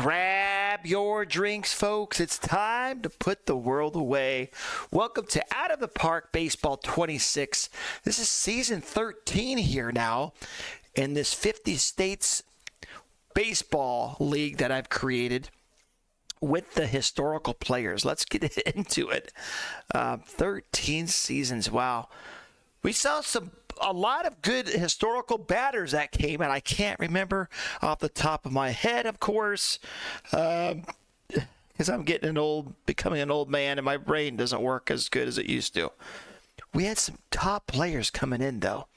Grab your drinks, folks. It's time to put the world away. Welcome to Out of the Park Baseball 26. This is season 13 here now in this 50 states baseball league that I've created with the historical players. Let's get into it. 13 seasons. Wow. We saw a lot of good historical batters that came, and I can't remember off the top of my head, of course, because I'm becoming an old man, and my brain doesn't work as good as it used to. We had some top players coming in, though.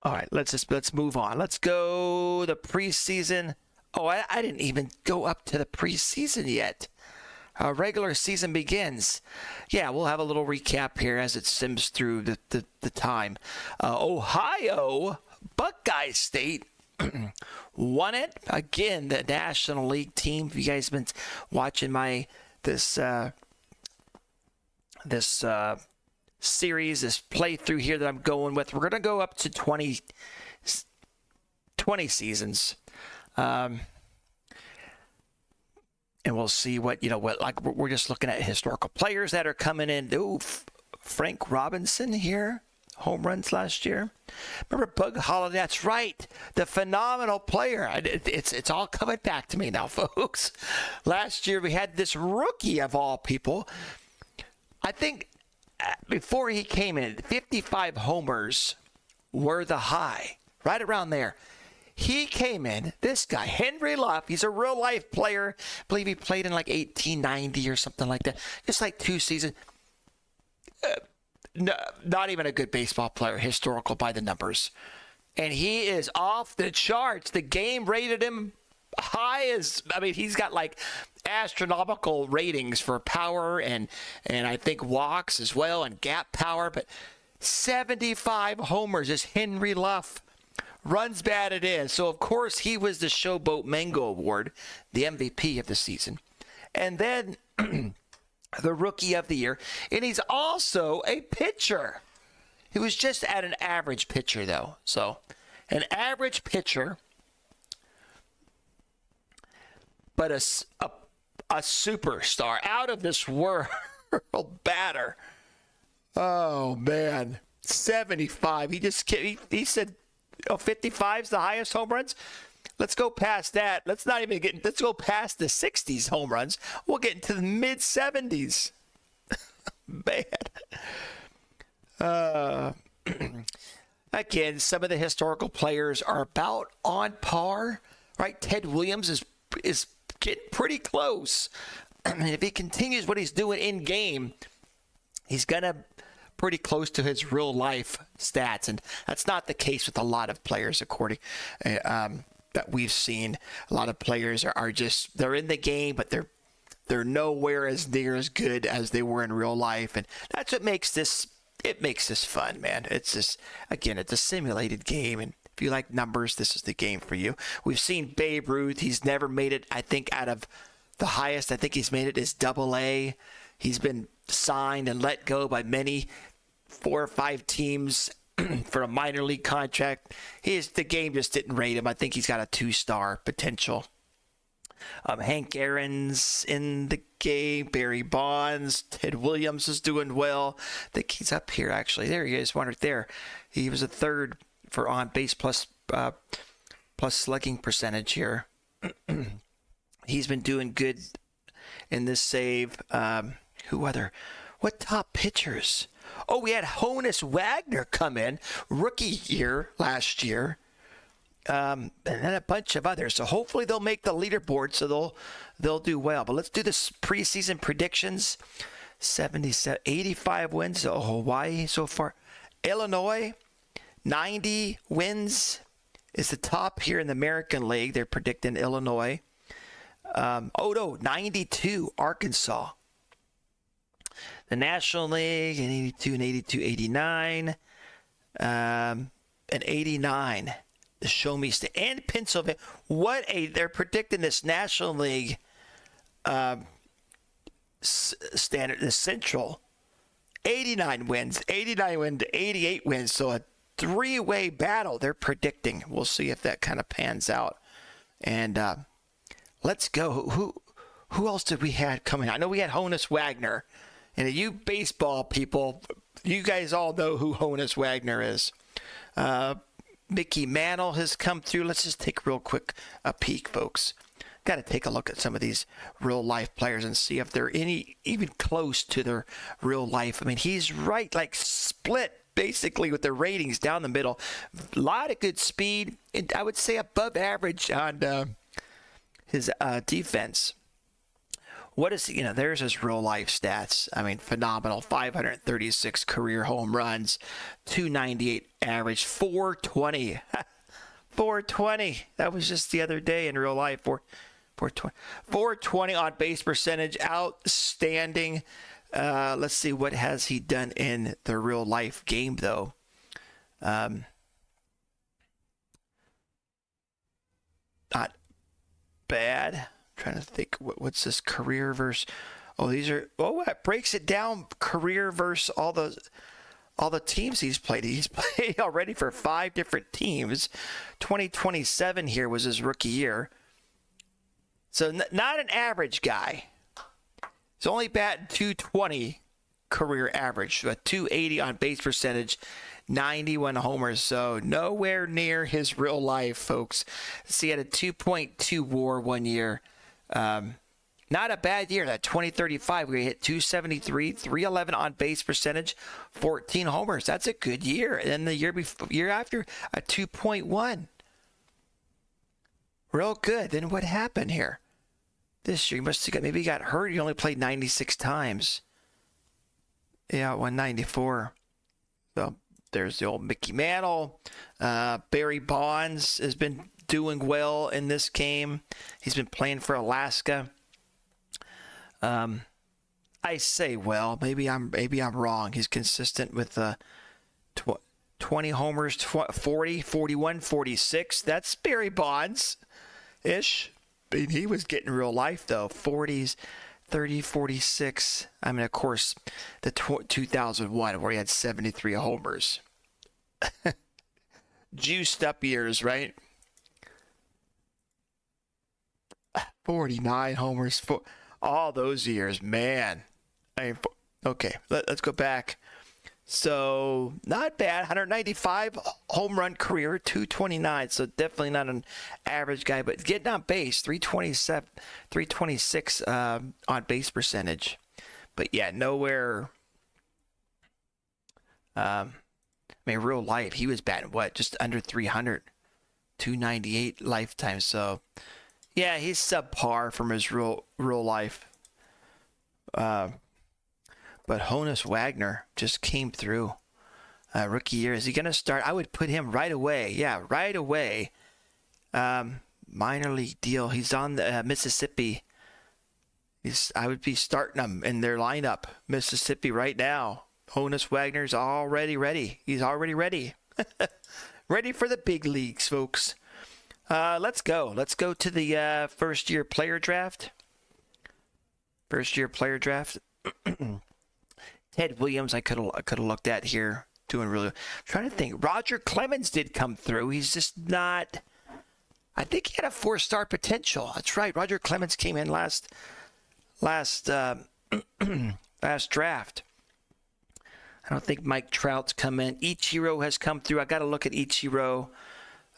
All right, let's move on. Let's go the preseason. Oh, I didn't even go up to the preseason yet. Regular season begins. Yeah, we'll have a little recap here as it sims through the time. Ohio, Buckeye State won it. Again, the National League team. If you guys have been watching this series, this playthrough here that I'm going with, we're going to go up to 20 seasons. And we'll see what we're just looking at historical players that are coming in. Ooh, Frank Robinson here, home runs last year. Remember Bug Holiday? That's right, the phenomenal player. It's all coming back to me now, folks. Last year we had this rookie of all people. I think before he came in, 55 homers were the high, right around there. He came in, this guy, Henry Luff, he's a real-life player. I believe he played in like 1890 or something like that. Just like 2 seasons. No, not even a good baseball player, historical by the numbers. And he is off the charts. The game rated him high as, he's got like astronomical ratings for power and I think walks as well and gap power. But 75 homers is Henry Luff. Runs batted in. So, of course, he was the Showboat Mango Award, the MVP of the season. And then the Rookie of the Year. And he's also a pitcher. He was just at an average pitcher, though. So, an average pitcher, but a superstar, out of this world batter. Oh, man. 75. He said, 55's the highest home runs. Let's go past that. Let's go past the 60s home runs. We'll get into the mid 70s. Bad. Again, some of the historical players are about on par, right? Ted Williams is getting pretty close. If he continues what he's doing in game, he's gonna pretty close to his real life stats, and that's not the case with a lot of players according that we've seen. A lot of players are just, they're in the game, but they're nowhere as near as good as they were in real life, and that's what makes this fun, man. It's just, again, it's a simulated game, and if you like numbers, this is the game for you. We've seen Babe Ruth. He's never made it, I think, out of the highest I think he's made it is AA. He's been signed and let go by many 4 or 5 teams for a minor league contract. The game just didn't rate him. I think he's got a 2-star potential. Hank Aaron's in the game. Barry Bonds. Ted Williams is doing well. I think he's up here, actually. There he is, one right there. He was a 3rd for on base plus slugging percentage here. He's been doing good in this save. Who other? What top pitchers? Oh, we had Honus Wagner come in, rookie year last year, and then a bunch of others. So hopefully they'll make the leaderboard, so they'll do well. But let's do this preseason predictions. 85 wins. So Hawaii so far. Illinois, 90 wins is the top here in the American League. They're predicting Illinois. 92, Arkansas. The National League, an 82, and 82, 89, and 89. The Show Me State and Pennsylvania. They're predicting this National League standard, the Central, 89 wins to 88 wins. So a 3-way battle they're predicting. We'll see if that kind of pans out. And let's go. Who else did we have coming? I know we had Honus Wagner. And you baseball people, you guys all know who Honus Wagner is. Mickey Mantle has come through. Let's just take real quick a peek, folks. Got to take a look at some of these real life players and see if they're even close to their real life. I mean, he's right, like split basically with the ratings down the middle. A lot of good speed, and I would say above average on his defense. What is, there's his real life stats. I mean, phenomenal. 536 career home runs, 298 average, 420. 420. That was just the other day in real life. 420 on base percentage. Outstanding. Let's see, what has he done in the real life game, though? Not bad. Trying to think, what's this career versus? It breaks it down. Career versus all the teams he's played. He's played already for 5 different teams. 2027 here was his rookie year. So not an average guy. He's only batting 220 career average, a 280 on base percentage, 91 homers. So nowhere near his real life, folks. See, he had a 2.2 WAR one year. Not a bad year. That 2035, we hit 273, 311 on base percentage, 14 homers. That's a good year. And then the year after, a 2.1. Real good. Then what happened here? This year, maybe he got hurt. He only played 96 times. Yeah, 194. So there's the old Mickey Mantle. Barry Bonds has been doing well in this game. He's been playing for Alaska. I say well. Maybe I'm wrong. He's consistent with 20 homers, 40, 41, 46. That's Barry Bonds-ish. I mean, he was getting real life, though. 40s, 30, 46. I mean, of course, the 2001 where he had 73 homers. Juiced up years, right? 49 homers for all those years, man. Okay, let's go back. So not bad. 195 home run career, 229. So definitely not an average guy, but getting on base, 327, 326 on base percentage. But yeah, nowhere. Real life, he was batting just under 300, 298 lifetime. So yeah, he's subpar from his real life. But Honus Wagner just came through. Rookie year. Is he going to start? I would put him right away. Yeah, right away. Minor league deal. He's on the Mississippi. I would be starting him in their lineup. Mississippi right now. Honus Wagner's already ready. He's already ready. Ready for the big leagues, folks. Let's go. Let's go to the first-year player draft. First-year player draft. Ted Williams, I could have looked at here, doing really. I'm trying to think. Roger Clemens did come through. He's just not. I think he had a 4-star potential. That's right. Roger Clemens came in last draft. I don't think Mike Trout's come in. Ichiro has come through. I got to look at Ichiro.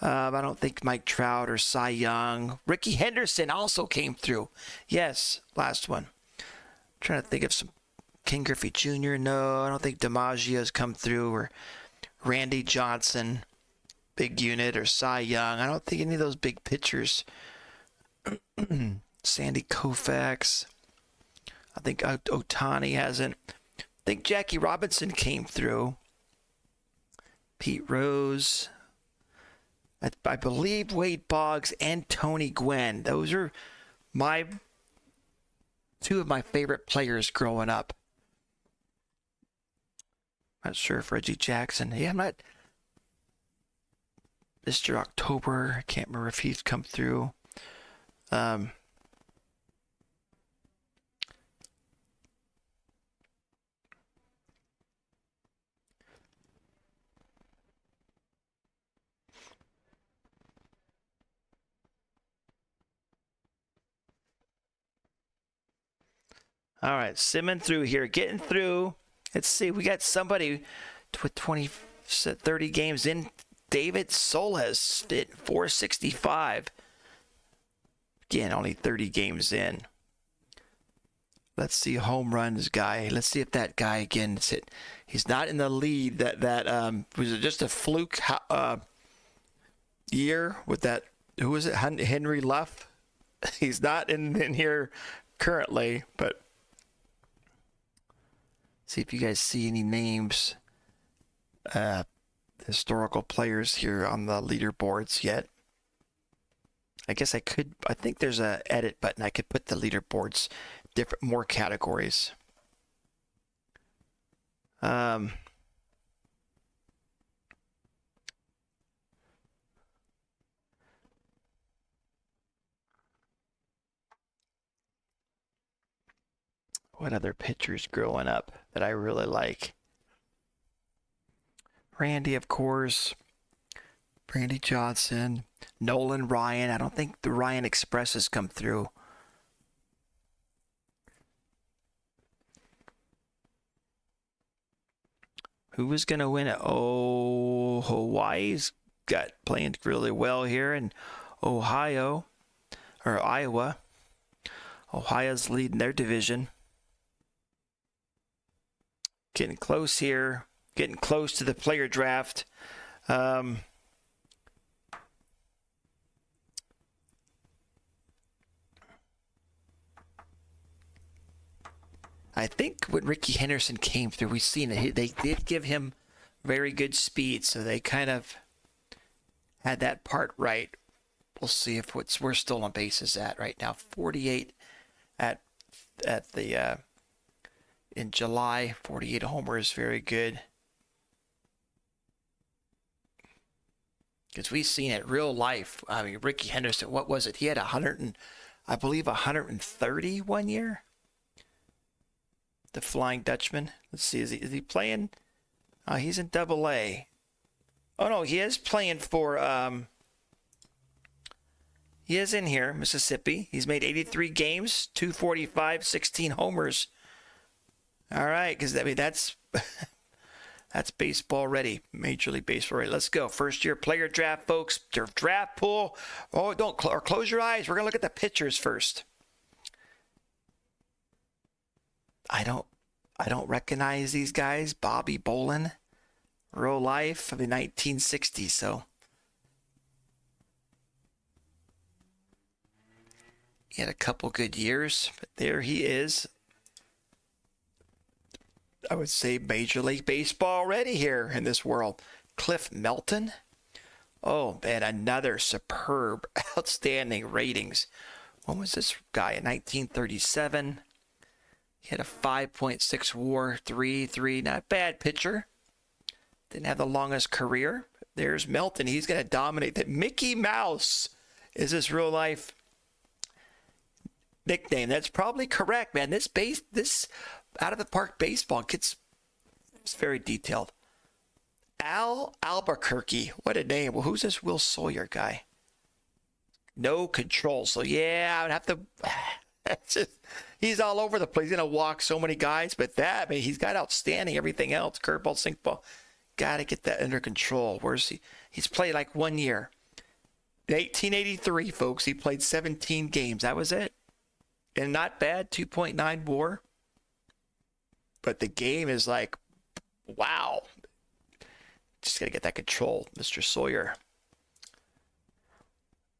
I don't think Mike Trout or Cy Young. Ricky Henderson also came through. Yes, last one. I'm trying to think of some. King Griffey Jr., no. I don't think DiMaggio's come through, or Randy Johnson, big unit, or Cy Young. I don't think any of those big pitchers. Sandy Koufax. I think Ohtani hasn't. I think Jackie Robinson came through. Pete Rose. I believe Wade Boggs and Tony Gwynn. Those are two of my favorite players growing up. Not sure if Reggie Jackson. Yeah, I'm not. Mr. October. I can't remember if he's come through. All right, simming through here, getting through. Let's see, we got somebody with 30 games in. David Solis at 465. Again, only 30 games in. Let's see, home runs guy. Let's see if that guy again is it. He's not in the lead. That was it just a fluke year with that. Who was it? Henry Luff. He's not in here currently, but see if you guys see any names, historical players here on the leaderboards yet. I guess I think there's a edit button. I could put the leaderboards more categories. What other pitchers growing up that I really like? Randy, of course. Randy Johnson. Nolan Ryan. I don't think the Ryan Express has come through. Who was going to win it? Oh, Hawaii's got playing really well here. And Iowa. Ohio's leading their division. Getting close here. Getting close to the player draft. I think when Ricky Henderson came through, we've seen it. They did give him very good speed, so they kind of had that part right. We'll see if we're still on bases at right now. 48 at the in July. 48 homers, very good. Because we've seen it real life. I mean, Ricky Henderson, what was it? He had 130 one year. The Flying Dutchman. Let's see, is he playing? He's in Double-A. Oh no, he is playing for. He is in here, Mississippi. He's made 83 games, 245, 16 homers. All right, because I mean that's that's baseball ready, Major League Baseball ready. Let's go. First year player draft, folks. Your draft pool. Oh, don't close your eyes. We're gonna look at the pitchers first. I don't recognize these guys. Bobby Bolin, real life of the 1960s. So he had a couple good years, but there he is. I would say Major League Baseball already here in this world. Cliff Melton. Oh, man, another superb, outstanding ratings. When was this guy? In 1937. He had a 5.6 WAR, 3.3. Not bad pitcher. Didn't have the longest career. There's Melton. He's going to dominate. That Mickey Mouse is his real life nickname. That's probably correct, man. This out of the park baseball it's very detailed. Al Albuquerque. What a name. Well, who's this Will Sawyer guy? No control. So yeah, I would have to. He's all over the place. He's gonna walk so many guys, but I mean, he's got outstanding everything else. Curveball, sinkball. Got to get that under control. Where's he? He's played like 1 year. 1883, folks. He played 17 games. That was it. And not bad. 2.9 WAR. But the game is like, wow. Just got to get that control, Mr. Sawyer.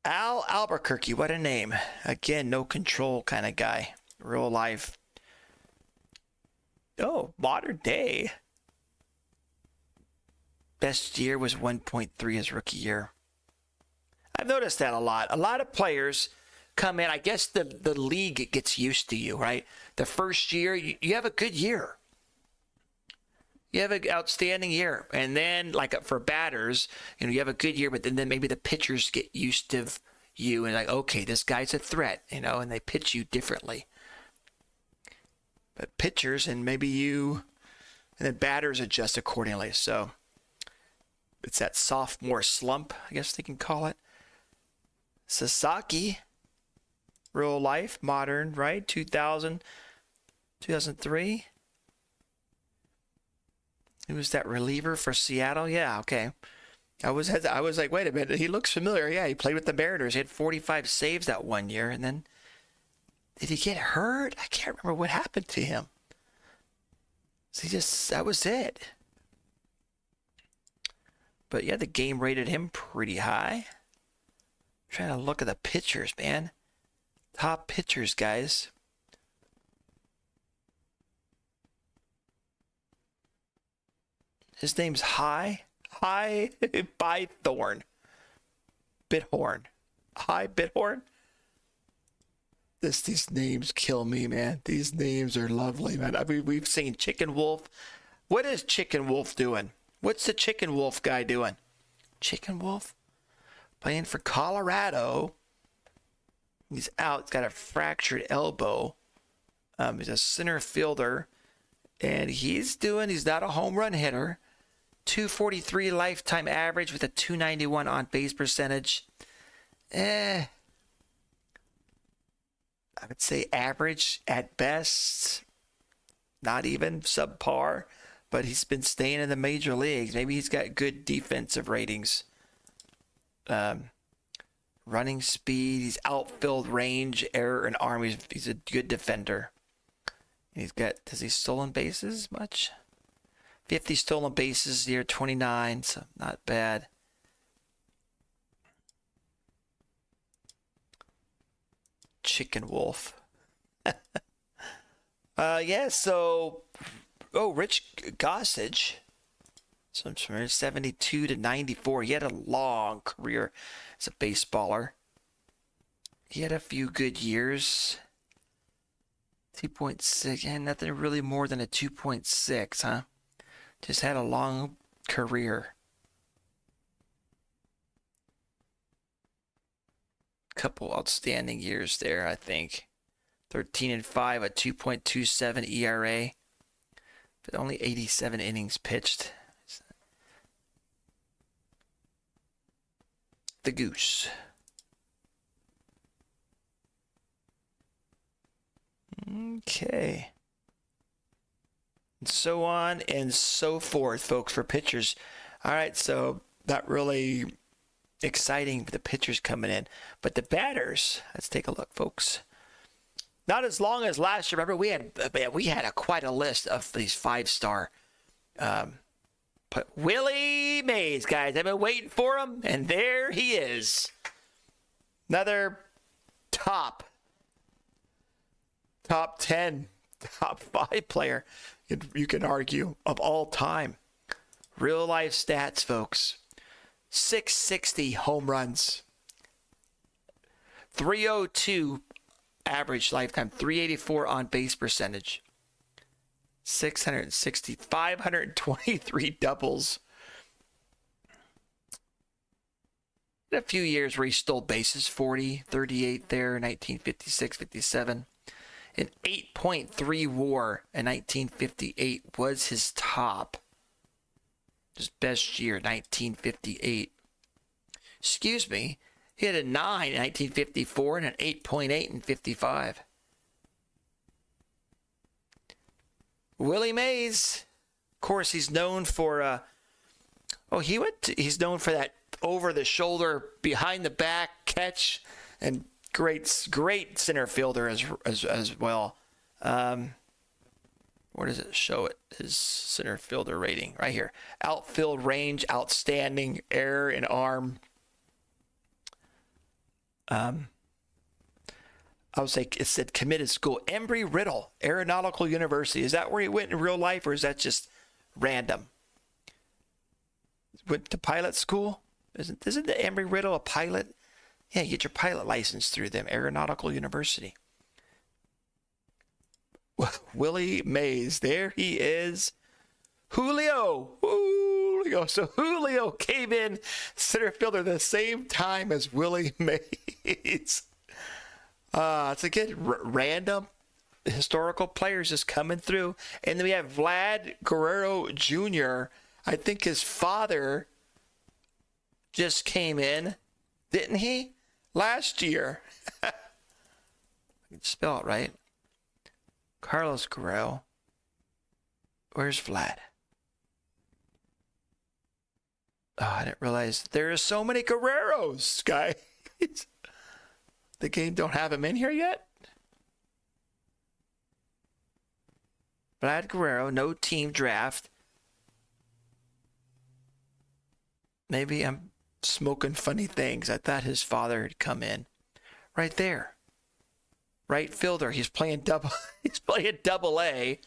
Al Albuquerque, what a name. Again, no control kind of guy. Real life. Oh, modern day. Best year was 1.3 his rookie year. I've noticed that a lot. A lot of players come in. I guess the league gets used to you, right? The first year, you have a good year. You have an outstanding year. And then, like for batters, you have a good year, but then maybe the pitchers get used to you and like, okay, this guy's a threat, and they pitch you differently. But pitchers and then batters adjust accordingly. So it's that sophomore slump, I guess they can call it. Sasaki, real life, modern, right? 2000, 2003. He was that reliever for Seattle. Yeah, okay. I was like, wait a minute, he looks familiar. Yeah, he played with the Mariners. He had 45 saves that one year, and then did he get hurt? I can't remember what happened to him. So that was it. But yeah, the game rated him pretty high. I'm trying to look at the pitchers, man. Top pitchers, guys. His name's High Bythorn. Bithorn. High Bithorn. These names kill me, man. These names are lovely, man. I mean, we've seen Chicken Wolf. What is Chicken Wolf doing? What's the Chicken Wolf guy doing? Chicken Wolf? Playing for Colorado. He's out. He's got a fractured elbow. He's a center fielder. And he's not a home run hitter. 243 lifetime average with a 291 on base percentage. I would say average at best. Not even subpar. But he's been staying in the major leagues. Maybe he's got good defensive ratings. Running speed. He's outfield range, error, and arm. He's a good defender. Has he stolen bases much? 50 stolen bases year 29, so not bad. Chicken Wolf. Yeah, so Rich Gossage. So from 72 to 94. He had a long career as a baseballer. He had a few good years. 2.6, and nothing really more than a 2.6, huh? Just had a long career. Couple outstanding years there, I think. 13-5, a 2.27 ERA, but only 87 innings pitched. The Goose. Okay. And so on and so forth, folks, for pitchers. All right, so not really exciting for the pitchers coming in. But the batters, let's take a look, folks. Not as long as last year. Remember, we had quite a list of these 5-star. But Willie Mays, guys, I've been waiting for him, and there he is. Another top 10, top 5 player, you can argue, of all time. Real life stats, folks. 660 home runs. 302 average lifetime. 384 on base percentage. 523 doubles. A few years where he stole bases, 40, 38 there, 1956, 57. An 8.3 WAR in 1958 was his top. His best year, 1958. Excuse me. He had a 9 in 1954 and an 8.8 in 55. Willie Mays, of course, he's known for he's known for that over the shoulder, behind the back catch, and great center fielder as well. Where does it show it? His center fielder rating right here. Outfield range, outstanding, error and arm. I would say it said committed school. Embry-Riddle, Aeronautical University. Is that where he went in real life, or is that just random? Went to pilot school? Isn't the Embry-Riddle a pilot? Yeah, you get your pilot license through them. Aeronautical University. Willie Mays. There he is. Julio. So Julio came in center fielder the same time as Willie Mays. It's a good random historical players just coming through. And then we have Vlad Guerrero Jr. I think his father just came in, didn't he? Last year. I can spell it right. Carlos Guerrero. Where's Vlad? Oh, I didn't realize there are so many Guerreros, guys. The game don't have him in here yet? Vlad Guerrero, no team draft. Maybe I'm smoking funny things. I thought his father had come in. Right there. Right fielder. He's playing double A.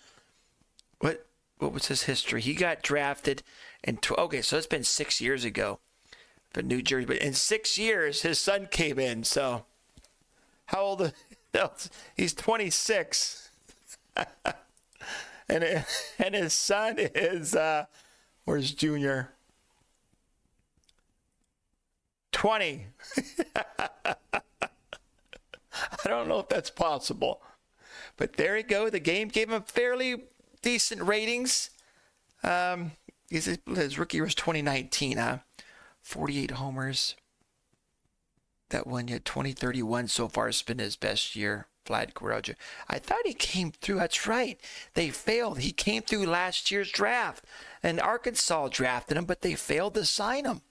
What was his history? He got drafted in okay, so it's been 6 years ago for New Jersey. But in 6 years, his son came in. So how old? He's 26. and his son is where's Junior? 20. I don't know if that's possible. But there you go. The game gave him fairly decent ratings. His rookie was 2019, 48 homers. That one year, 2031 so far has been his best year. Vlad Guerrero. I thought he came through. That's right. They failed. He came through last year's draft. And Arkansas drafted him, but they failed to sign him.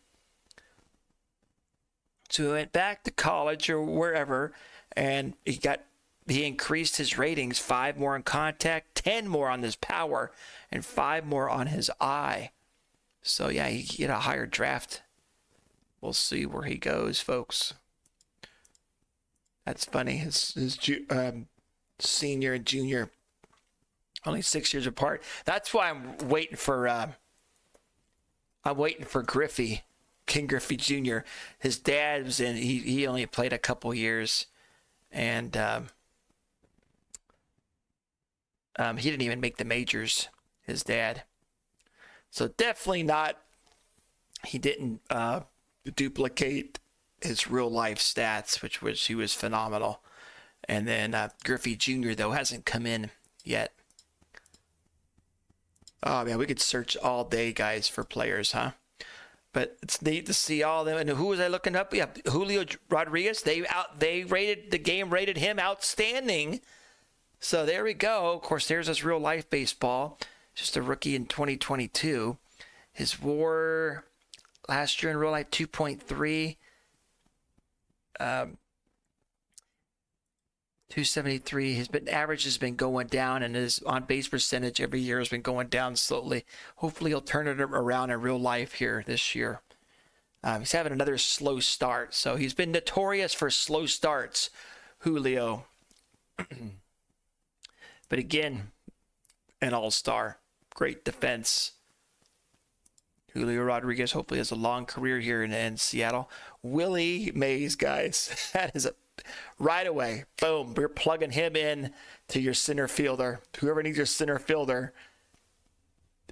So he went back to college or wherever, and he increased his ratings, 5 more in contact, 10 more on his power, and 5 more on his eye. So yeah, he had a higher draft. We'll see where he goes, folks. That's funny. His senior and junior, only 6 years apart. That's why I'm waiting for Griffey. King Griffey Jr. His dad was in. He only played a couple years, and he didn't even make the majors. His dad, so definitely not. He didn't duplicate his real life stats, he was phenomenal. And then Griffey Jr. though hasn't come in yet. Oh man, we could search all day, guys, for players, huh? But it's neat to see all of them. And who was I looking up? Yeah, Julio Rodriguez. The game rated him outstanding. So there we go. Of course, there's his real life baseball. Just a rookie in 2022. His WAR last year in real life 2.3. 273. His average has been going down, and his on base percentage every year has been going down slowly. Hopefully, he'll turn it around in real life here this year. He's having another slow start, so he's been notorious for slow starts, Julio. But again, an all-star, great defense. Julio Rodriguez hopefully has a long career here in Seattle. Willie Mays, guys, that is a right away, boom, we're plugging him in to your center fielder. Whoever needs your center fielder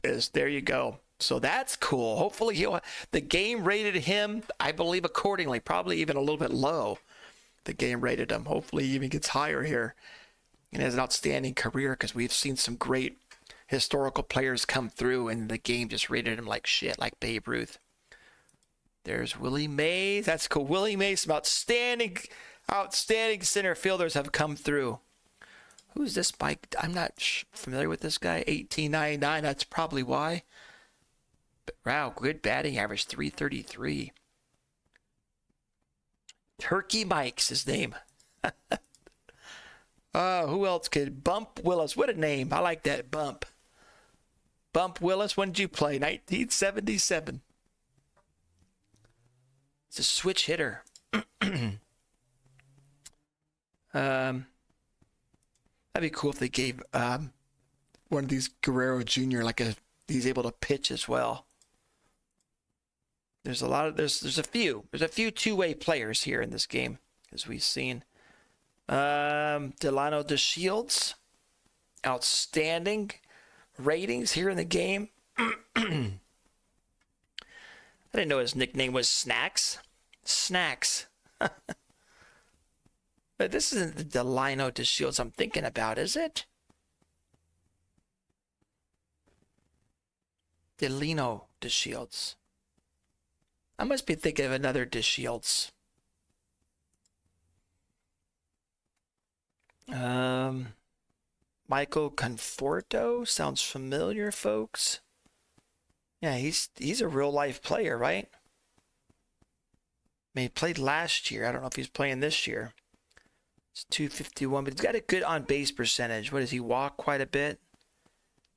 is there. You go. So that's cool. Hopefully the game rated him, I believe, accordingly, probably even a little bit low. The game rated him. Hopefully he even gets higher here and has an outstanding career, because we've seen some great historical players come through and the game just rated him like shit, like Babe Ruth. There's Willie Mays. That's cool. Willie Mays, some outstanding center fielders have come through. Who's this Mike? I'm not familiar with this guy. 1899. That's probably why. But wow, good batting average, 333. Turkey Mike's his name. Who else could? Bump Willis. What a name. I like that. Bump Willis. When did you play? 1977. It's a switch hitter. That'd be cool if they gave one of these Guerrero Jr. he's able to pitch as well. There's a few two-way players here in this game, as we've seen. Delano DeShields, outstanding ratings here in the game. I didn't know his nickname was Snacks. But this isn't the Delano DeShields I'm thinking about, is it? Delano DeShields. I must be thinking of another DeShields. Michael Conforto sounds familiar, folks. Yeah, he's a real life player, right? I mean, he played last year. I don't know if he's playing this year. It's 251, but he's got a good on base percentage. What does he walk quite a bit?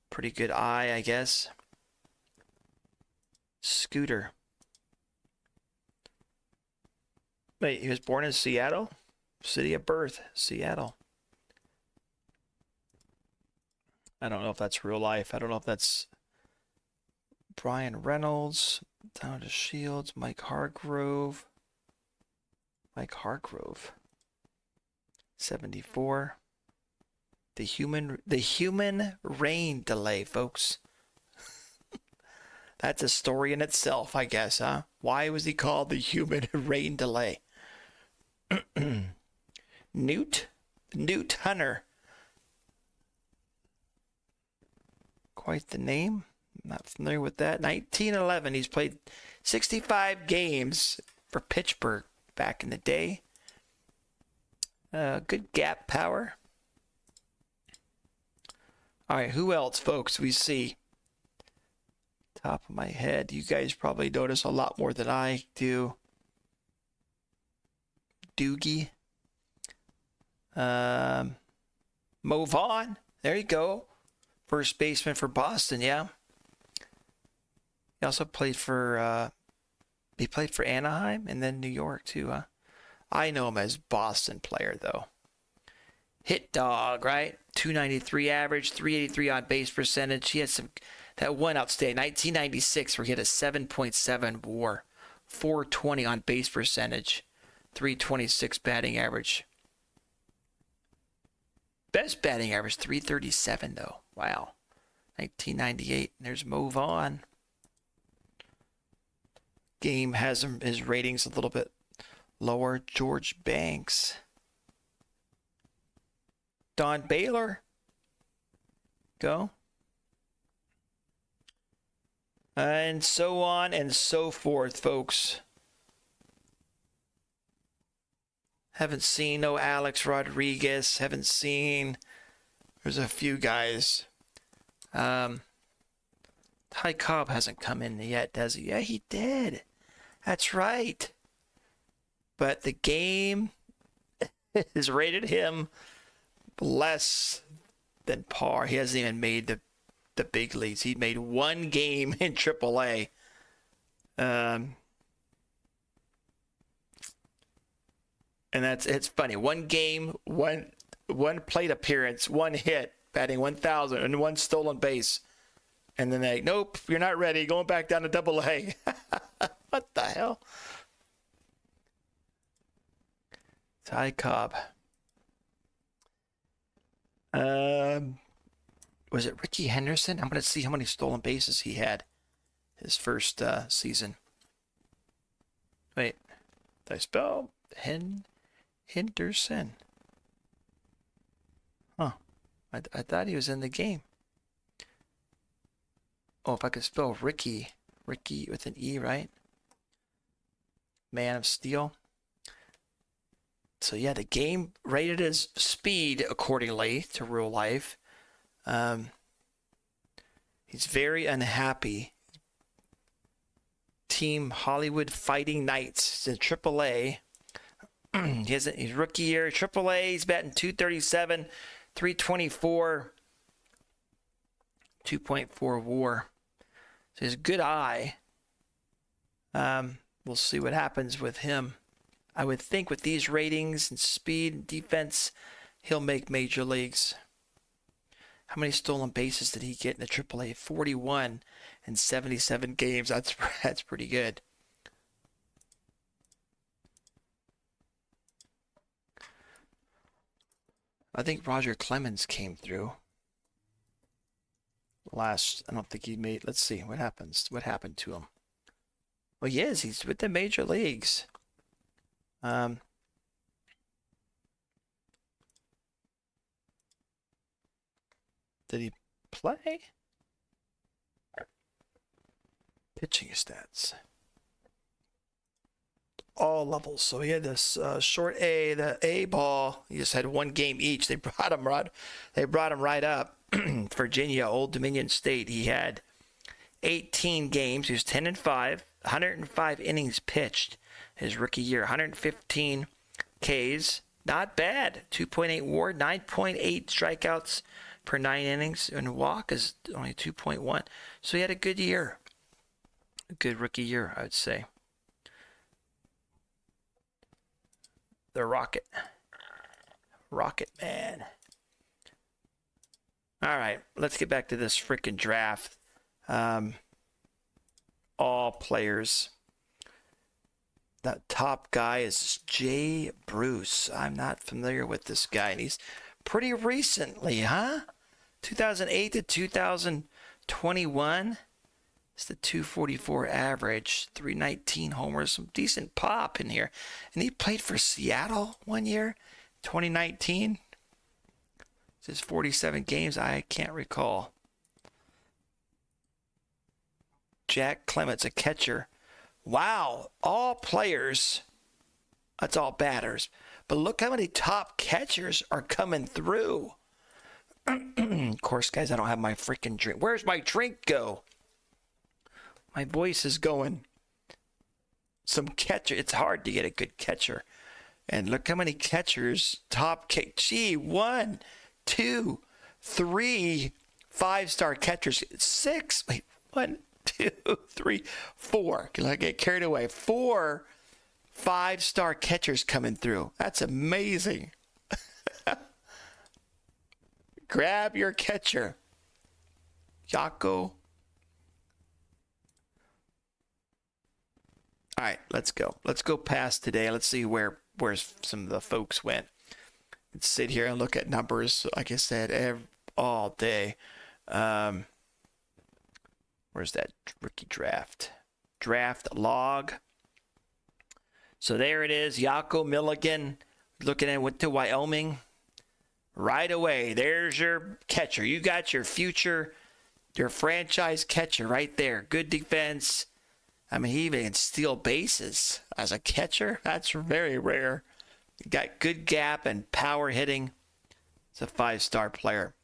Pretty good eye, I guess. Scooter. Wait, he was born in Seattle? City of birth, Seattle. I don't know if that's real life. I don't know if that's Brian Reynolds, Down to Shields, Mike Hargrove. Mike Hargrove. 74. The human rain delay, folks. That's a story in itself, I guess, huh? Why was he called the human rain delay? Newt Hunter. Quite the name. Not familiar with that. 1911. He's played 65 games for Pittsburgh back in the day. Good gap power. All right, who else, folks, we see? Top of my head. You guys probably notice a lot more than I do. Doogie. Mo Vaughn. There you go. First baseman for Boston, yeah. He also played for Anaheim and then New York too, huh? I know him as Boston player though. Hit dog, right? 293 average, 383 on base percentage. He had that one outstanding 1996 where he had a 7.7 WAR, 420 on base percentage, 326 batting average. Best batting average 337 though. Wow. 1998. There's Mo Vaughn. Game has his ratings a little bit lower. George Banks. Don Baylor. Go. And so on and so forth, folks. Haven't seen no Alex Rodriguez. Haven't seen. There's a few guys. Ty Cobb hasn't come in yet, does he? Yeah, he did. That's right. But the game has rated him less than par. He hasn't even made the big leagues. He made one game in AAA. And it's funny. One game, one plate appearance, one hit, batting 1,000, and one stolen base. And then they, nope, you're not ready. Going back down to AA. What the hell? Ty Cobb. Was it Ricky Henderson? I'm going to see how many stolen bases he had his first season. Wait, did I spell Henderson? Huh. I thought he was in the game. Oh, if I could spell Ricky with an E, right? Man of Steel. So yeah, the game rated his speed accordingly to real life. He's very unhappy. Team Hollywood Fighting Knights. He's in AAA. He's rookie year, AAA. He's batting 237, 324, 2.4 WAR. So he has a good eye. We'll see what happens with him. I would think with these ratings and speed and defense, he'll make major leagues. How many stolen bases did he get in the AAA? 41 in 77 games. That's pretty good. I think Roger Clemens came through. I don't think he made. Let's see what happens. What happened to him? Well, he is. He's with the major leagues. Did he play? Pitching stats. all levels. So he had this short A, the A ball. He just had one game each. They brought him right up. Virginia, Old Dominion State. He had 18 games. He was 10-5, 105 innings pitched his rookie year, 115 Ks. Not bad. 2.8 WAR, 9.8 strikeouts per 9 innings, and walk is only 2.1. So he had a good year. A good rookie year, I would say. The Rocket Man. All right, let's get back to this freaking draft. All players. The top guy is Jay Bruce. I'm not familiar with this guy, and he's pretty recently, huh? 2008 to 2021. It's the 244 average, 319 homers, some decent pop in here. And he played for Seattle one year, 2019. It says 47 games. I can't recall. Jack Clements, a catcher. Wow, all players. That's all batters. But look how many top catchers are coming through. Of course, guys, I don't have my freaking drink. Where's my drink go? My voice is going. Some catcher. It's hard to get a good catcher. And look how many catchers, gee, 1, 2, 3 5-star catchers. 6. Wait, 1, 2, 3, 4. Can I get carried away? 4 5-star catchers coming through. That's amazing. Grab your catcher. Yako. All right, let's go. Let's go past today. Let's see where some of the folks went. Let's sit here and look at numbers, like I said, all day. Where's that rookie draft? Draft log. So there it is. Yako Milligan looking at went to Wyoming. Right away, there's your catcher. You got your future, your franchise catcher right there. Good defense. I mean, he even can steal bases as a catcher. That's very rare. Got good gap and power hitting. It's a 5-star player.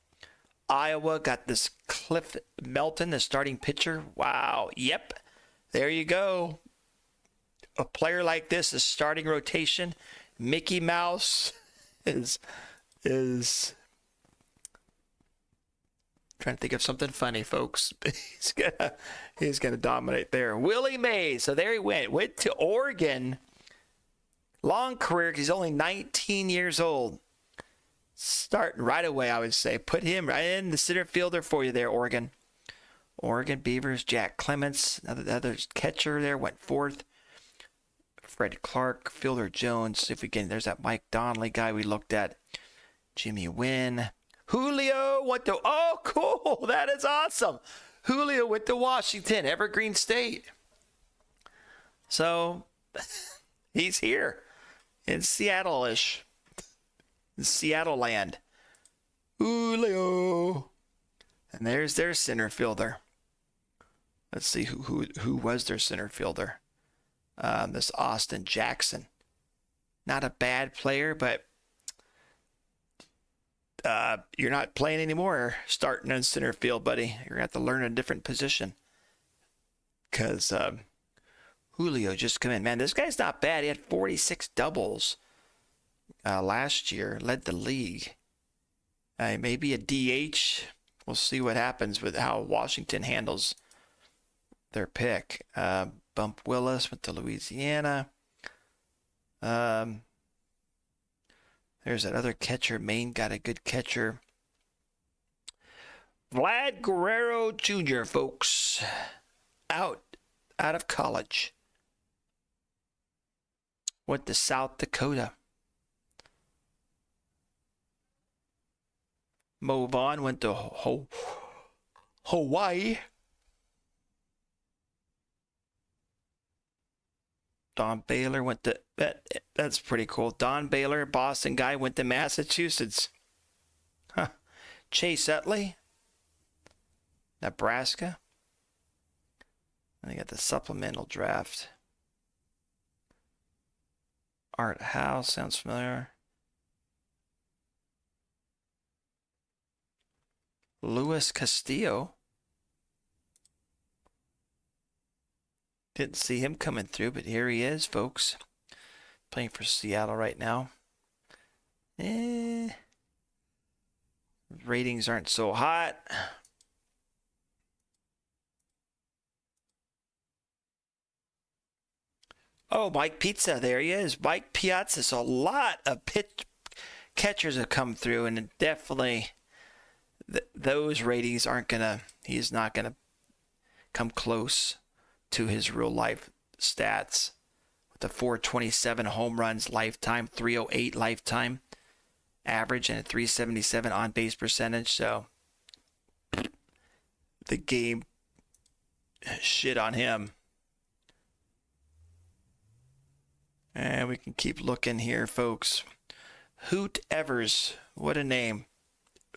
Iowa got this Cliff Melton, the starting pitcher. Wow. Yep. There you go. A player like this, a starting rotation. Mickey Mouse is trying to think of something funny, folks. He's gonna dominate there. Willie Mays. So there he went to Oregon. Long career. He's only 19 years old. Starting right away, I would say. Put him right in the center fielder for you there, Oregon. Oregon Beavers. Jack Clements, another catcher there, went 4th. Fred Clark, Fielder Jones. If we can, there's that Mike Donnelly guy we looked at. Jimmy Wynn. Julio went to, oh, cool. That is awesome. Julio went to Washington, Evergreen State. So he's here in Seattle-ish. In Seattle land. Julio. And there's their center fielder. Let's see who was their center fielder. This Austin Jackson. Not a bad player, but you're not playing anymore starting in center field, buddy. You're going to have to learn a different position. Because Julio just come in. Man, this guy's not bad. He had 46 doubles last year. Led the league. Maybe a DH. We'll see what happens with how Washington handles their pick. Bump Willis went to Louisiana. There's that other catcher. Maine got a good catcher. Vlad Guerrero Jr., folks. Out of college. Went to South Dakota. Mo Vaughn went to Hawaii. Don Baylor went to, that's pretty cool. Don Baylor, Boston guy, went to Massachusetts. Huh. Chase Utley, Nebraska. And they got the supplemental draft. Art House sounds familiar. Luis Castillo. Didn't see him coming through, but here he is, folks. Playing for Seattle right now. Ratings aren't so hot. Oh, Mike Pizza, there he is. Mike Piazza. So a lot of catchers have come through, and definitely those ratings aren't gonna. He's not gonna come close to his real life stats with the 427 home runs lifetime, 308 lifetime average, and a 377 on base percentage. So the game shit on him. And we can keep looking here, folks. Hoot Evers. What a name.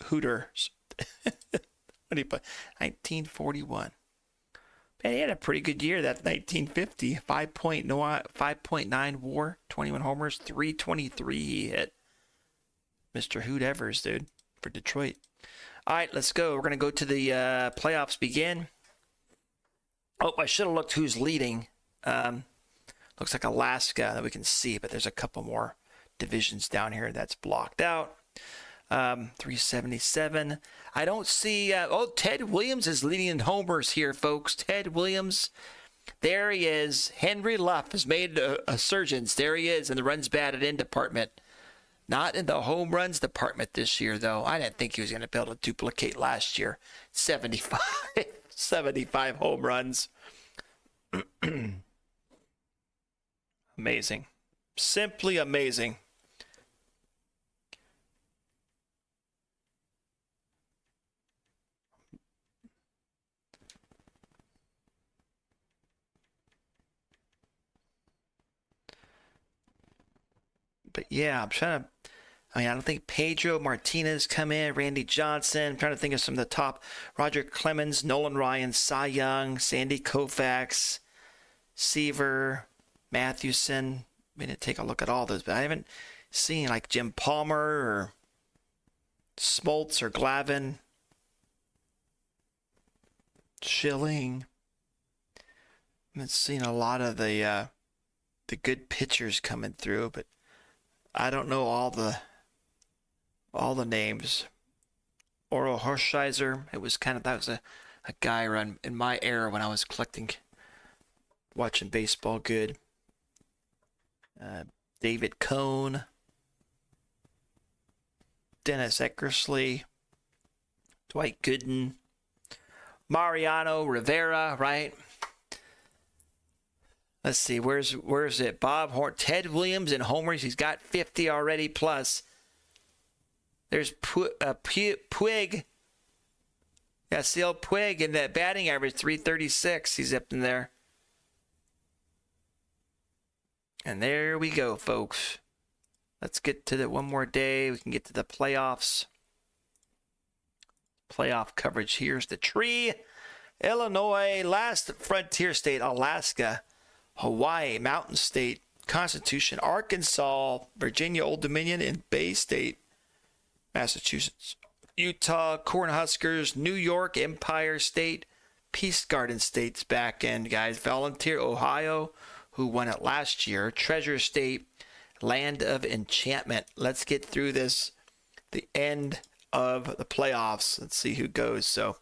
Hooters. What did he play? 1941. Man, he had a pretty good year, that 1950. 5.9 WAR, 21 homers, 323 he hit. Mr. Hoot Evers, dude, for Detroit. All right, let's go. We're going to go to the playoffs begin. Oh, I should have looked who's leading. Looks like Alaska that we can see, but there's a couple more divisions down here that's blocked out. 377. I don't see. Ted Williams is leading in homers here, folks. Ted Williams. There he is. Henry Luff has made a surge. There he is in the runs batted in department. Not in the home runs department this year, though. I didn't think he was going to be able to duplicate last year. 75 home runs. Amazing. Simply amazing. But yeah, I don't think Pedro Martinez come in, Randy Johnson. I'm trying to think of some of the top. Roger Clemens, Nolan Ryan, Cy Young, Sandy Koufax, Seaver, Mathewson. I mean, to take a look at all those, but I haven't seen like Jim Palmer or Smoltz or Glavin, Schilling. I haven't seen a lot of the good pitchers coming through, but I don't know all the names. Oro Hershiser. That was a guy around in my era when I was watching baseball good. David Cohn, Dennis Eckersley, Dwight Gooden, Mariano Rivera, right? Let's see, where's it? Bob Horn, Ted Williams in homers. He's got 50 already plus. There's Puig. Yeah, Seal Puig in that batting average, 336. He's up in there. And there we go, folks. Let's get to one more day. We can get to the playoffs. Playoff coverage. Here's the tree. Illinois, last frontier state, Alaska, Hawaii, Mountain State, Constitution, Arkansas, Virginia, Old Dominion, and Bay State, Massachusetts, Utah, Cornhuskers, New York, Empire State, Peace Garden State's back end, guys. Volunteer, Ohio, who won it last year. Treasure State, Land of Enchantment. Let's get through this, the end of the playoffs. Let's see who goes. So,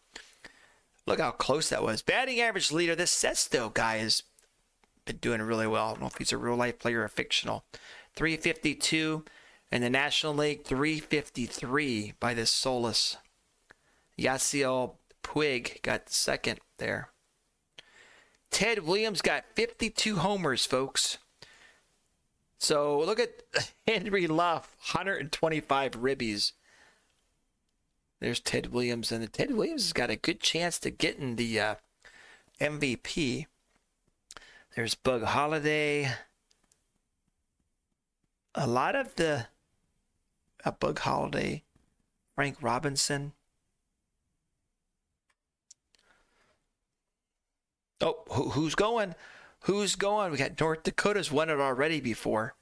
look how close that was. Batting average leader, this Sesto guy has been doing really well. I don't know if he's a real life player or fictional. 352 in the National League, 353 by this Solus. Yasiel Puig got second there. Ted Williams got 52 homers, folks. So look at Henry Luff, 125 ribbies. There's Ted Williams, and Ted Williams has got a good chance to get in the MVP. There's Bug Holiday. A lot of the Bug Holiday, Frank Robinson. Oh, who's going? Who's going? We got North Dakota's won it already before.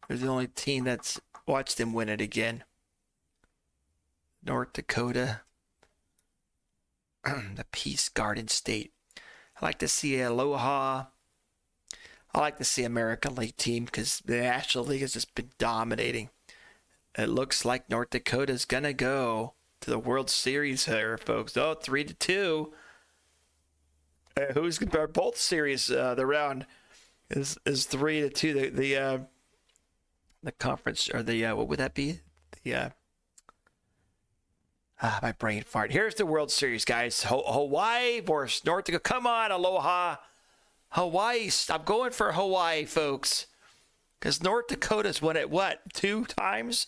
They're the only team that's watched them win it again. North Dakota. The Peace Garden State. I like to see Aloha. I like to see American League team because the National League has just been dominating. It looks like North Dakota's going to go to the World Series here, folks. Oh, 3-2. Who's both series? The round is 3-2. The conference, or the what would that be? The my brain fart. Here's the World Series, guys. Hawaii versus North Dakota. Come on, Aloha. Hawaii. I'm going for Hawaii, folks. Because North Dakota's won it, what, 2 times?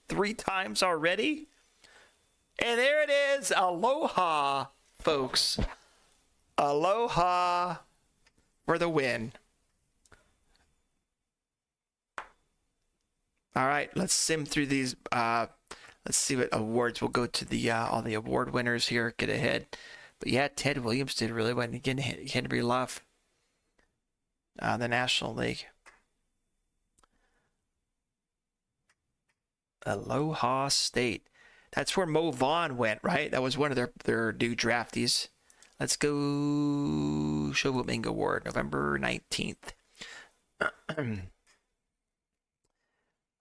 3 times already? And there it is. Aloha, folks. Aloha for the win. All right, let's sim through these. Let's see what awards. We'll go to the all the award winners here. Get ahead. But yeah, Ted Williams did really well. Again, Henry Luff, the National League. Aloha State. That's where Mo Vaughn went, right? That was one of their new draftees. Let's go Shovo Ming Award, November 19th.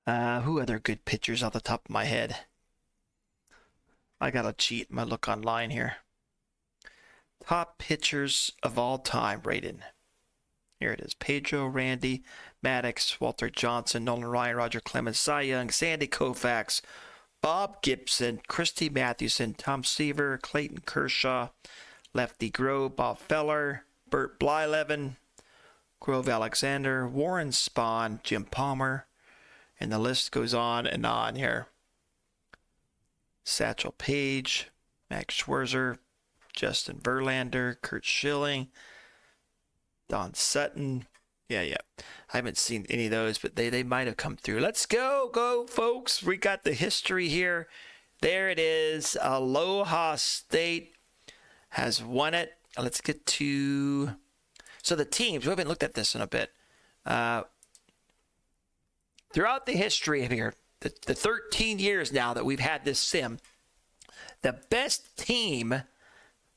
Who other good pitchers off the top of my head? I gotta cheat my look online here. Top pitchers of all time rated. Here it is. Pedro, Randy, Maddox, Walter Johnson, Nolan Ryan, Roger Clemens, Cy Young, Sandy Koufax, Bob Gibson, Christy Mathewson, Tom Seaver, Clayton Kershaw, Lefty Grove, Bob Feller, Bert Blyleven, Grove Alexander, Warren Spahn, Jim Palmer, and the list goes on and on here. Satchel Paige, Max Scherzer, Justin Verlander, Kurt Schilling, Don Sutton. Yeah. I haven't seen any of those, but they might have come through. Let's go, folks. We got the history here. There it is. Aloha State has won it. Let's get to... So the teams, we haven't looked at this in a bit. Throughout the history of here, the 13 years now that we've had this sim, the best team,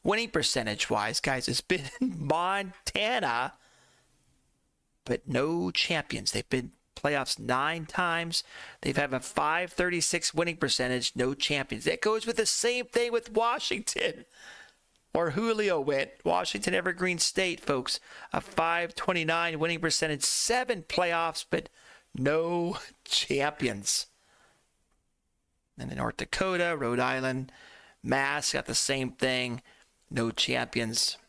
winning percentage-wise, guys, has been Montana, but no champions. They've been playoffs 9 times. They've had a .536 winning percentage, no champions. That goes with the same thing with Washington, or Julio went. Washington Evergreen State, folks, a .529 winning percentage, 7 playoffs, but no champions. And in North Dakota, Rhode Island, Mass got the same thing. No champions.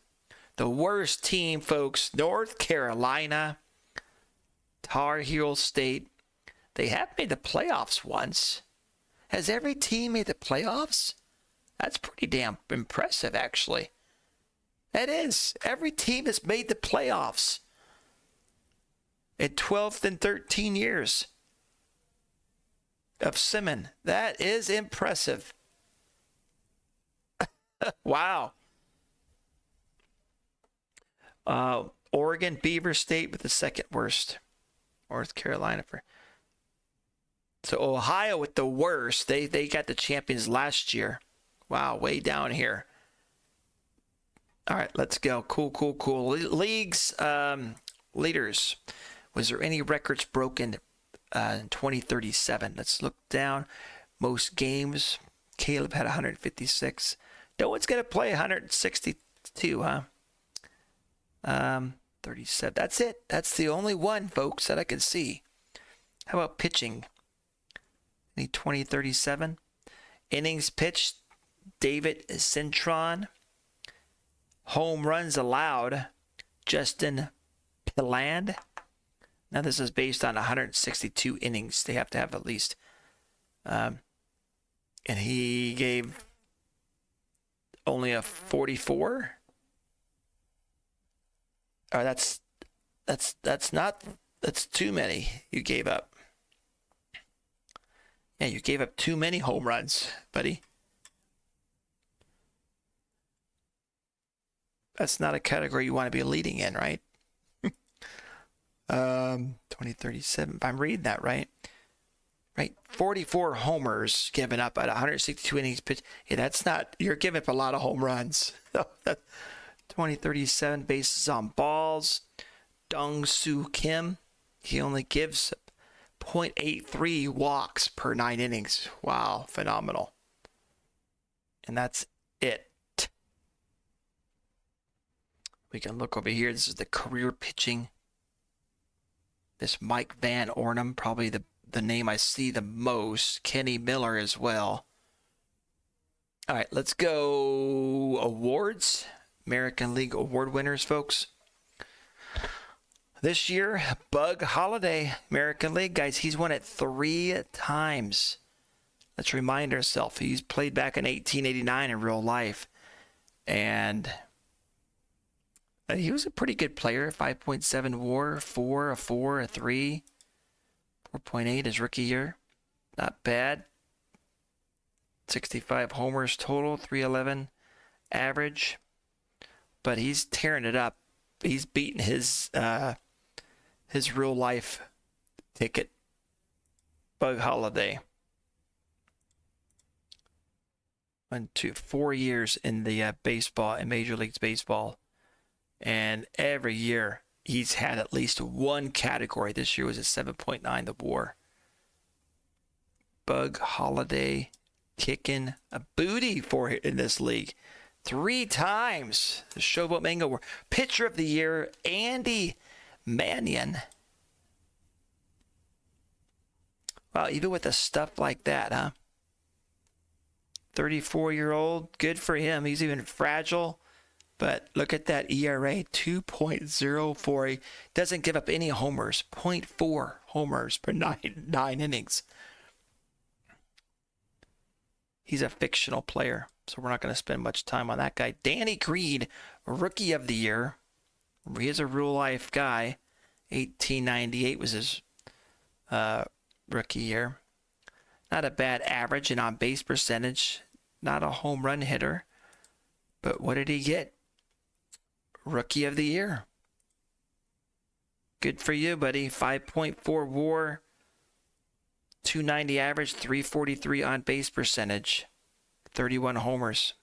The worst team, folks, North Carolina, Tar Heel State. They have made the playoffs once. Has every team made the playoffs? That's pretty damn impressive, actually. That is. Every team has made the playoffs in 12th and 13 years of simming. That is impressive. Wow. Oregon, Beaver State with the second worst. North Carolina for... So Ohio with the worst. They got the champions last year. Wow, way down here. All right, let's go. Cool. Leagues, leaders. Was there any records broken in 2037? Let's look down. Most games. Caleb had 156. No one's going to play 162, huh? 37. That's it. That's the only one, folks, that I can see. How about pitching? Any 2037? Innings pitched, David Cintron. Home runs allowed, Justin Pilland. Now this is based on 162 innings. They have to have at least. And he gave only a 44. Or that's too many you gave up. Yeah, you gave up too many home runs, buddy. That's not a category you want to be leading in, right? 2037. If I'm reading that right. Right, 44 homers given up at 162 innings pitched. Yeah, that's not. You're giving up a lot of home runs. 2037 bases on balls. Dong Soo Kim, he only gives 0.83 walks per 9 innings. Wow, phenomenal. And that's it. We can look over here. This is the career pitching. This Mike Van Ornum, probably the name I see the most. Kenny Miller as well. All right, let's go awards. American League award winners, folks. This year, Bug Holiday, American League, guys, he's won it 3 times. Let's remind ourselves, he's played back in 1889 in real life. And he was a pretty good player. 5.7 WAR, 4, a 4, a 3. 4.8 his rookie year. Not bad. 65 homers total, 311 average. But he's tearing it up. He's beating his real life ticket. Bug Holiday. 4 years in the baseball, in Major League Baseball. And every year he's had at least one category. This year was a 7.9, the WAR. Bug Holiday kicking a booty for it in this league. 3 times. The Showboat Mango Award. Pitcher of the Year, Andy Mannion. Wow, even with the stuff like that, huh? 34-year-old, good for him. He's even fragile. But look at that ERA, 2.04. He doesn't give up any homers. 0.4 homers per nine innings. He's a fictional player, so we're not going to spend much time on that guy. Danny Green, Rookie of the Year. He is a real-life guy. 1898 was his rookie year. Not a bad average and on-base percentage. Not a home run hitter. But what did he get? Rookie of the Year. Good for you, buddy. 5.4 WAR, 290 average, 343 on base percentage, 31 homers,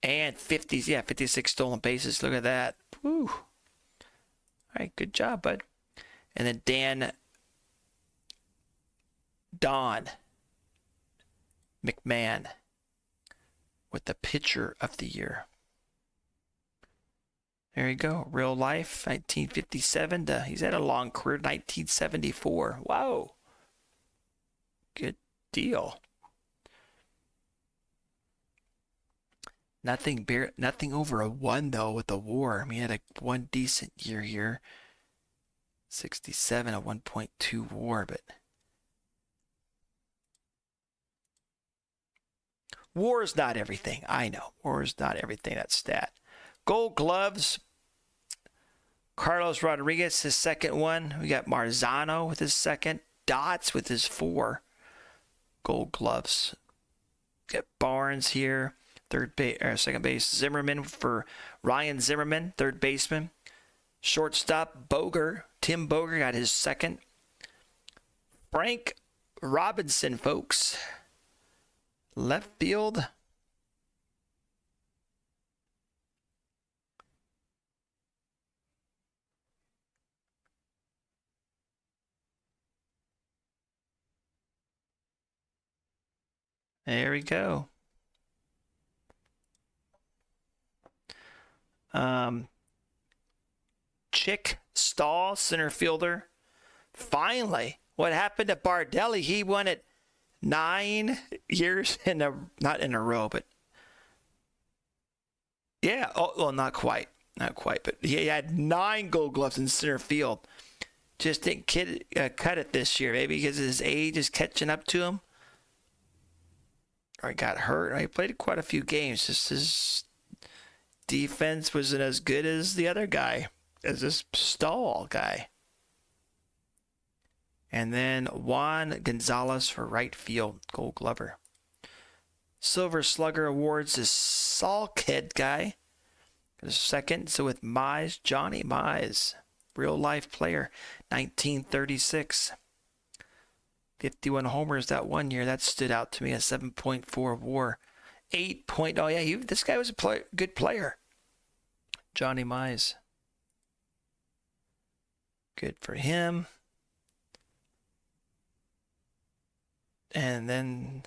and 56 stolen bases. Look at that. Woo. All right, good job, bud. And then Don McMahon with the Pitcher of the Year. There you go. Real life, 1957 to, he's had a long career, 1974. Wow. Good deal. Nothing over a 1, though, with the WAR. I mean, he had one decent year here. 67, a 1.2 WAR, but WAR is not everything. I know. WAR is not everything, that stat. Gold Gloves. Carlos Rodriguez, his second one. We got Marzano with his second. Dots with his 4 Gold Gloves. Got Barnes here. Second base. Zimmerman for Ryan Zimmerman, third baseman. Shortstop Boger. Tim Boger got his second. Frank Robinson, folks. Left field. There we go. Chick Stahl, center fielder. Finally, what happened to Bardelli? He won it 9 years not in a row, but yeah. Oh, well, not quite, but he had 9 Gold Gloves in center field. Just didn't cut it this year, maybe because his age is catching up to him. Or he got hurt. He played quite a few games. Just his defense wasn't as good as the other guy, as this Stahl guy. And then Juan Gonzalez for right field, Gold Glover. Silver Slugger Awards is Salkhead guy. The second, so with Mize, Johnny Mize. real life player. 1936. 51 homers that one year. That stood out to me. A 7.4 WAR. 8 point. Oh yeah, this guy was a good player. Johnny Mize. Good for him. And then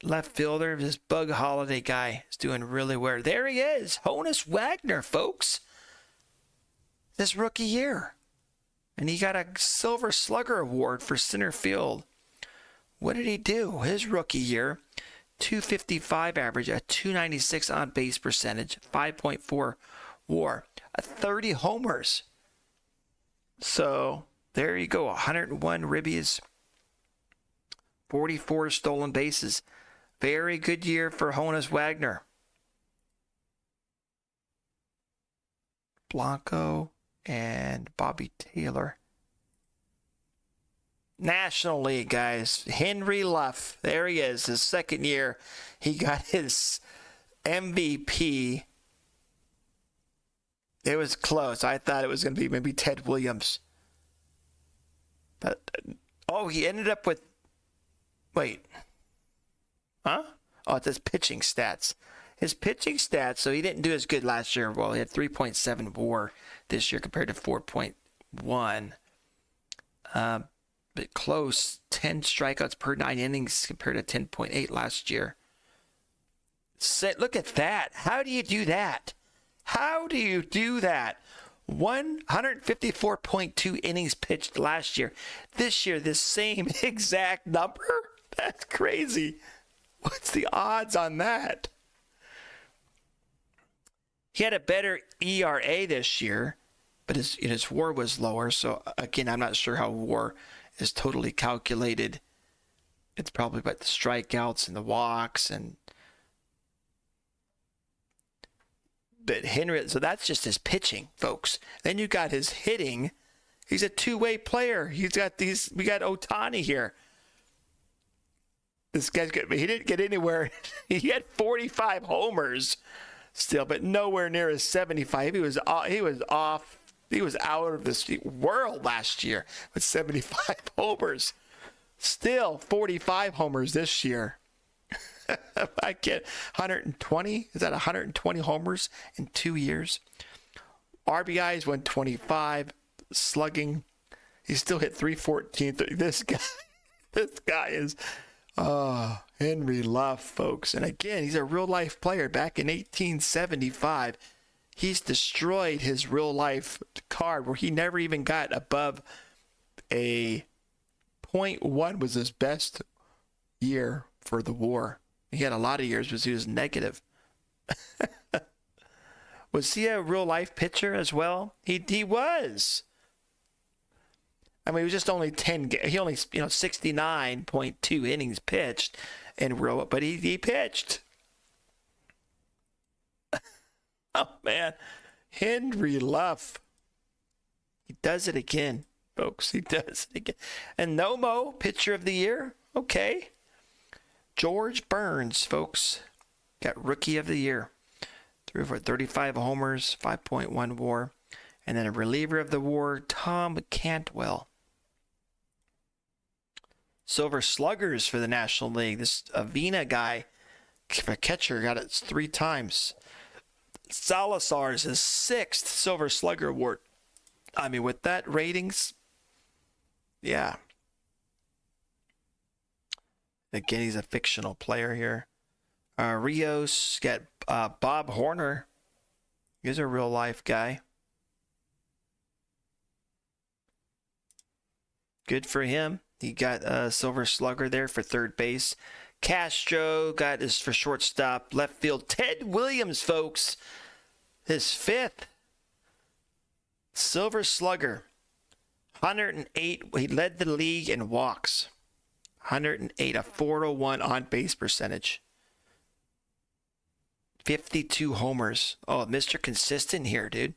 left fielder, this Bug Holiday guy is doing really well. There he is, Honus Wagner, folks. This rookie year. And he got a Silver Slugger Award for center field. What did he do? His rookie year, 255 average, a 296 on base percentage, 5.4 WAR, 30 homers. So there you go, 101 ribbies. 44 stolen bases. Very good year for Honus Wagner. Blanco and Bobby Taylor. National League, guys. Henry Luff. There he is. His second year. He got his MVP. It was close. I thought it was going to be maybe Ted Williams. But, he ended up with... Wait. Huh? Oh, it says pitching stats. His pitching stats, so he didn't do as good last year. Well, he had 3.7 WAR this year compared to 4.1. But close. 10 strikeouts per 9 innings compared to 10.8 last year. Look at that. How do you do that? How do you do that? 154.2 innings pitched last year. This year, the same exact number? That's crazy. What's the odds on that? He had a better ERA this year, but his WAR was lower. So, again, I'm not sure how WAR is totally calculated. It's probably about the strikeouts and the walks. But Henry, so that's just his pitching, folks. Then you got his hitting. He's a two-way player. We got Ohtani here. This guy's good. He didn't get anywhere. He had 45 homers still, but nowhere near his 75. He was off. He was out of this world last year with 75 homers. Still 45 homers this year. I get 120. Is that 120 homers in 2 years? RBIs 125. Slugging. He still hit 314. This guy is. Henry Luff, folks. And again, he's a real-life player. Back in 1875, he's destroyed his real-life card where he never even got above a .1 was his best year for the WAR. He had a lot of years where he was negative. Was he a real-life pitcher as well? He was. I mean, he was just only 10. He only 69.2 innings pitched in real, but he pitched. Oh man, Henry Luff. He does it again, folks. He does it again. And Nomo, pitcher of the year. Okay. George Burns, folks, got rookie of the year. Threw for 35 homers, 5.1 WAR, and then a reliever of the WAR, Tom Cantwell. Silver Sluggers for the National League. This Avena guy, a catcher, got it 3 times. Salazar is his 6th Silver Slugger Award. I mean, with that ratings, yeah. Again, he's a fictional player here. Rios, got Bob Horner. He's a real life guy. Good for him. He got a Silver Slugger there for third base. Castro got his for shortstop. Left field, Ted Williams, folks. His 5th Silver Slugger. 108. He led the league in walks. 108, a 401 on base percentage. 52 homers. Oh, Mr. Consistent here, dude.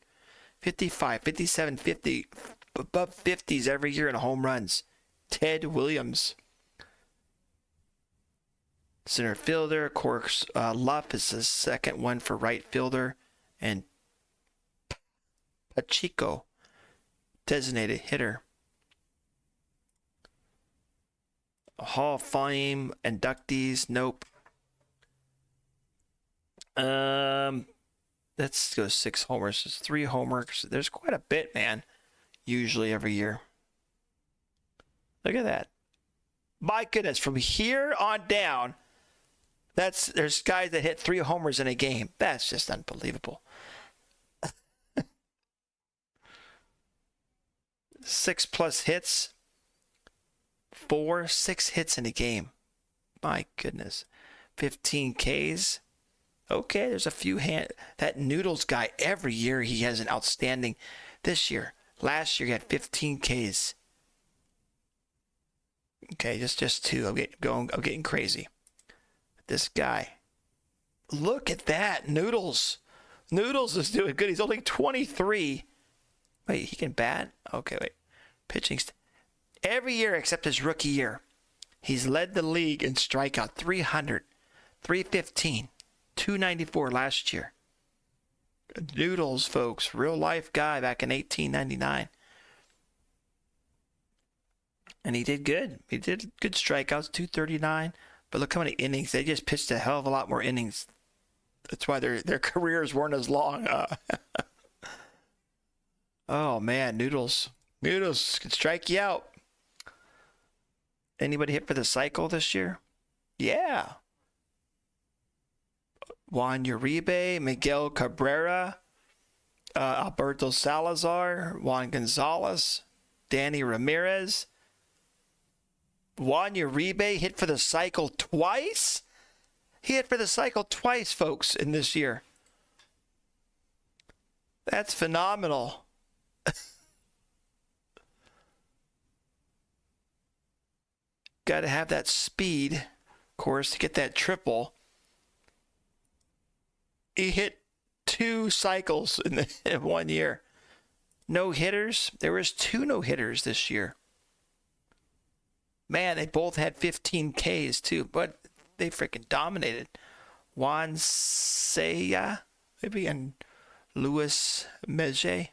55, 57, 50. Above 50s every year in home runs. Ted Williams. Center fielder, of course, Luff is the second one for right fielder. And Pacheco designated hitter. Hall of Fame inductees, nope. Let's go 6 homers. It's 3 homers. There's quite a bit, man. Usually every year. Look at that. My goodness, from here on down, there's guys that hit 3 homers in a game. That's just unbelievable. 6+ hits. 6 hits in a game. My goodness. 15 Ks. Okay, there's a few that Noodles guy, every year he has an outstanding. This year, last year he had 15 Ks. Okay, just 2. I'm getting crazy. This guy. Look at that, Noodles. Noodles is doing good. He's only 23. Wait, he can bat? Okay, wait. Pitching. Every year except his rookie year, he's led the league in strikeout. 300, 315, 294 last year. Noodles, folks. Real life guy back in 1899. And he did good. He did good strikeouts, 239. But look how many innings. They just pitched a hell of a lot more innings. That's why their careers weren't as long. Oh, man. Noodles. Noodles can strike you out. Anybody hit for the cycle this year? Yeah. Juan Uribe, Miguel Cabrera, Alberto Salazar, Juan Gonzalez, Danny Ramirez. Juan Uribe hit for the cycle twice? He hit for the cycle twice, folks, in this year. That's phenomenal. Got to have that speed, of course, to get that triple. He hit 2 cycles in 1 year. No hitters. There was 2 no hitters this year. Man, they both had 15 Ks too, but they freaking dominated. Juan Seiya, maybe, and Luis Mejia.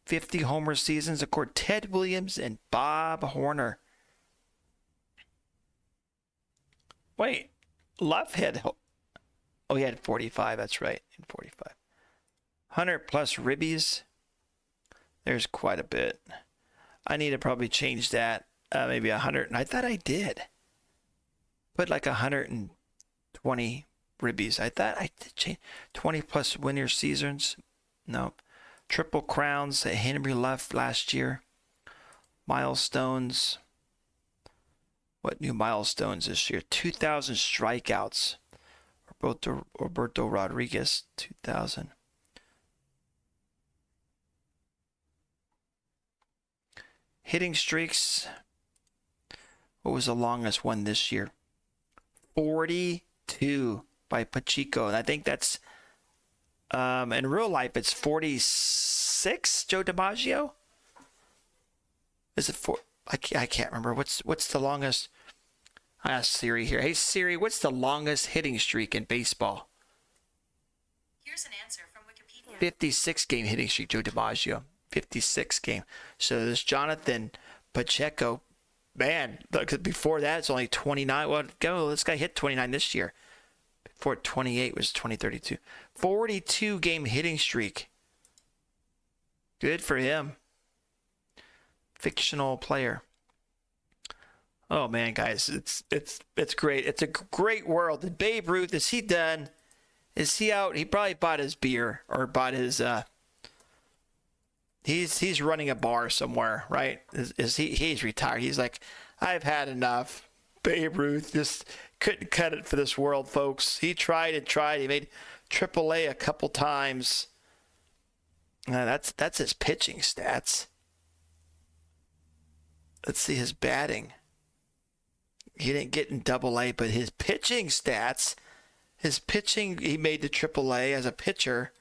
50 homer seasons, of course, Ted Williams and Bob Horner. Wait, Love had, oh, he had 45, that's right, 45. 100+ ribbies. There's quite a bit. I need to probably change that, maybe 100, and I thought I did. Put like 120 ribbies. I thought I did change 20+ winter seasons. No. Triple crowns that Henry left last year. Milestones. What new milestones this year? 2,000 strikeouts. Roberto Rodriguez, 2,000. Hitting streaks. What was the longest one this year? 42 by Pacheco. And I think that's, in real life, it's 46, Joe DiMaggio? Is it 4? I can't remember. What's the longest? I asked Siri here. Hey, Siri, what's the longest hitting streak in baseball? Here's an answer from Wikipedia. 56 game hitting streak, Joe DiMaggio. 56 game. So this Jonathan Pacheco, man, look, before that it's only 29. Well, this guy hit 29 this year. Before 28 was 2032. 42 game hitting streak. Good for him. Fictional player. Oh man, guys, it's great. It's a great world. Did Babe Ruth, is he done? Is he out? He probably bought his beer or bought his he's running a bar somewhere, right? He's retired. He's like, I've had enough. Babe Ruth just couldn't cut it for this world, folks. He tried and tried. He made AAA a couple times. That's his pitching stats. Let's see his batting. He didn't get in AA, but his pitching stats, he made to AAA as a pitcher.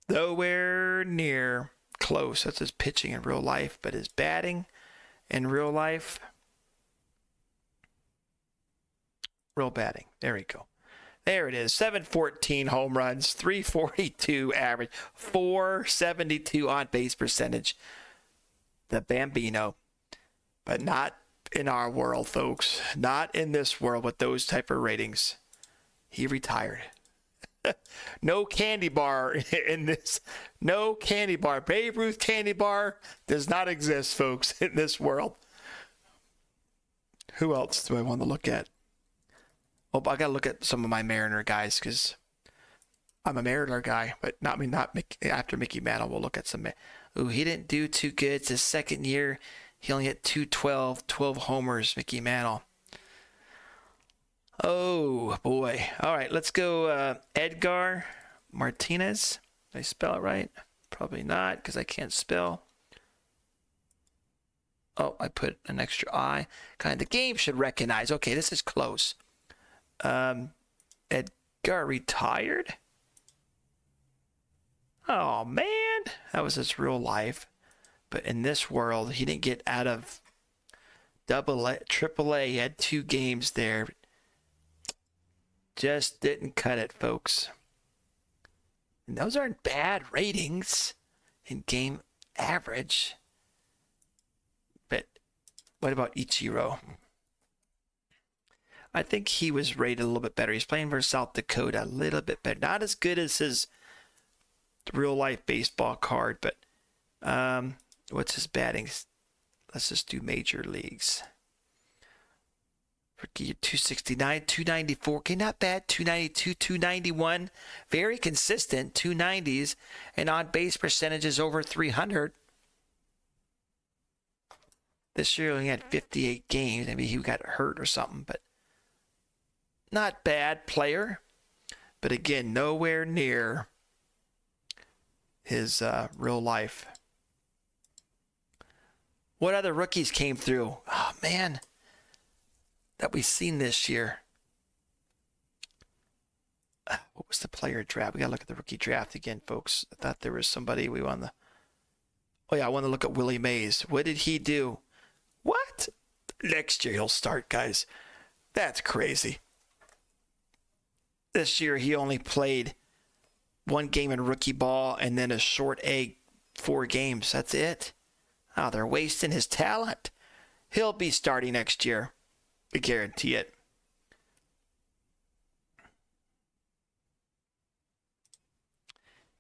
Nowhere near close. That's his pitching in real life, but his batting in real life, real batting. There we go. There it is. 714 home runs, 342 average, 472 on base percentage. The Bambino. But not in our world, folks. Not in this world with those type of ratings. He retired. No candy bar in this. No candy bar. Babe Ruth candy bar does not exist, folks, in this world. Who else do I want to look at? Oh, I got to look at some of my Mariner guys because I'm a Mariner guy, but not Mickey, after Mickey Mantle. We'll look at some. Ooh, he didn't do too good. It's his second year. He only hit 212, 12 homers, Mickey Mantle. Oh, boy. All right, let's go Edgar Martinez. Did I spell it right? Probably not because I can't spell. Oh, I put an extra I. Kind of the game should recognize. Okay, this is close. Edgar retired? Oh, man. That was his real life. But in this world, he didn't get out of Triple A. He had 2 games there. Just didn't cut it, folks. And those aren't bad ratings in game average. But what about Ichiro? I think he was rated a little bit better. He's playing for South Dakota a little bit better. Not as good as his real-life baseball card, but what's his batting? Let's just do major leagues. Rookie 269, 294. Okay, not bad. 292, 291. Very consistent. 290s. And on base percentages over 300. This year he only had 58 games. Maybe he got hurt or something, but not bad player. But again, nowhere near his real life. What other rookies came through? Oh, man. That we've seen this year. What was the player draft? We got to look at the rookie draft again, folks. I thought there was somebody we want to. Oh, yeah, I want to look at Willie Mays. What did he do? What? Next year he'll start, guys. That's crazy. This year he only played 1 game in rookie ball and then a short A, 4 games. That's it. Oh, they're wasting his talent. He'll be starting next year. I guarantee it.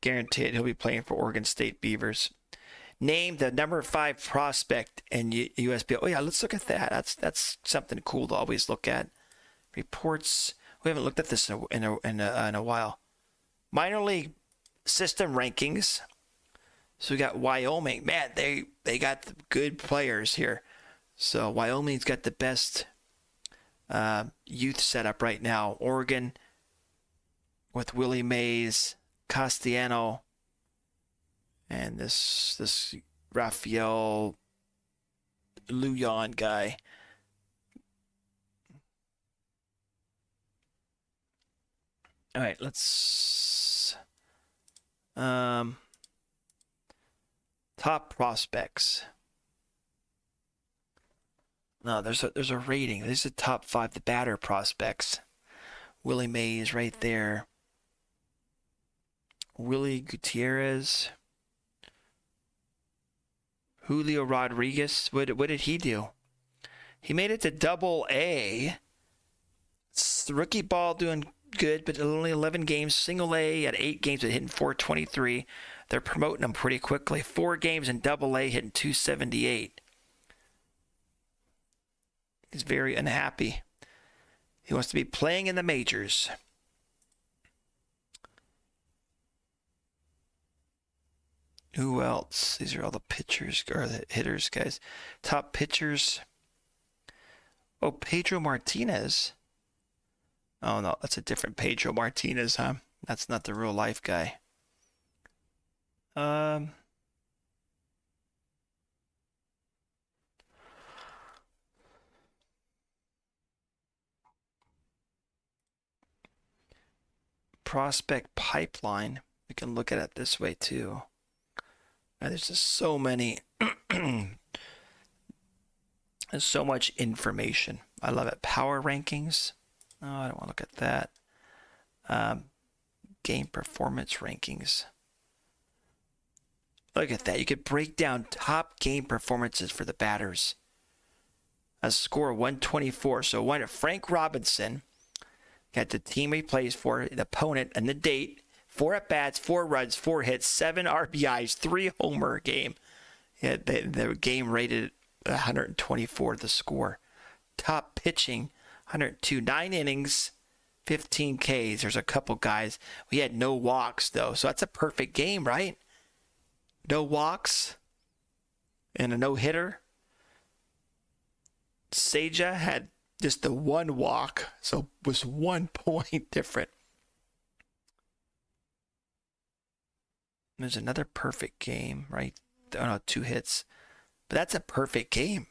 Guarantee it. He'll be playing for Oregon State Beavers. Name the number 5 prospect in USBL. Oh yeah, let's look at that. That's something cool to always look at. Reports. We haven't looked at this in a while. Minor league system rankings. So we got Wyoming. Man, they got good players here. So Wyoming's got the best youth setup right now. Oregon with Willie Mays, Castellano, and this Rafael Lujan guy. All right, let's top prospects. No, there's a rating. This is the top 5, the batter prospects. Willie Mays right there. Willie Gutierrez. Julio Rodriguez. What did he do? He made it to Double A. Rookie ball doing good, but only 11 games. Single A at 8 games, but hitting 423. They're promoting him pretty quickly. 4 games in Double A, hitting 278. He's very unhappy. He wants to be playing in the majors. Who else? These are all the pitchers, or the hitters, guys. Top pitchers. Oh, Pedro Martinez. Oh, no, that's a different Pedro Martinez, huh? That's not the real life guy. Prospect pipeline. We can look at it this way too. Now, there's just so many. There's so much information. I love it. Power rankings. Oh, I don't want to look at that. Game performance rankings. Look at that. You could break down top game performances for the batters. A score of 124. So one Frank Robinson got the team he plays for, the opponent, and the date. 4 at-bats, 4 runs, 4 hits, 7 RBIs, 3 homer game. Yeah, the game rated 124, the score. Top pitching, 102. 9 innings, 15 Ks. There's a couple guys. We had no walks, though. So that's a perfect game, right? No walks and a no-hitter. Seja had just the 1 walk, so was 1 point different. There's another perfect game, right? Oh, no, 2 hits. But that's a perfect game.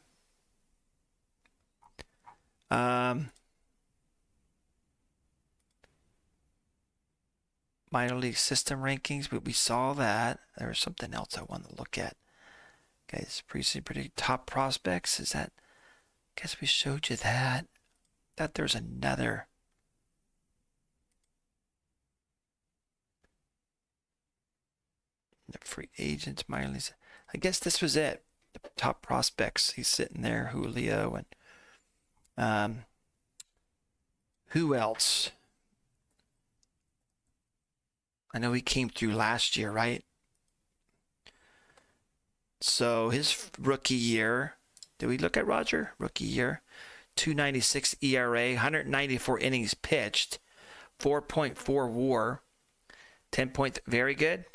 Minor league system rankings, but we saw that. There was something else I wanted to look at. Guys, pretty top prospects. Is that? Guess we showed you that. Thought there's another. The free agents, minor leagues. I guess this was it. The top prospects. He's sitting there, Julio, and who else? I know he came through last year, right? So his rookie year. Did we look at Roger? Rookie year. 296 ERA, 194 innings pitched, 4.4 WAR, 10 point. Very good.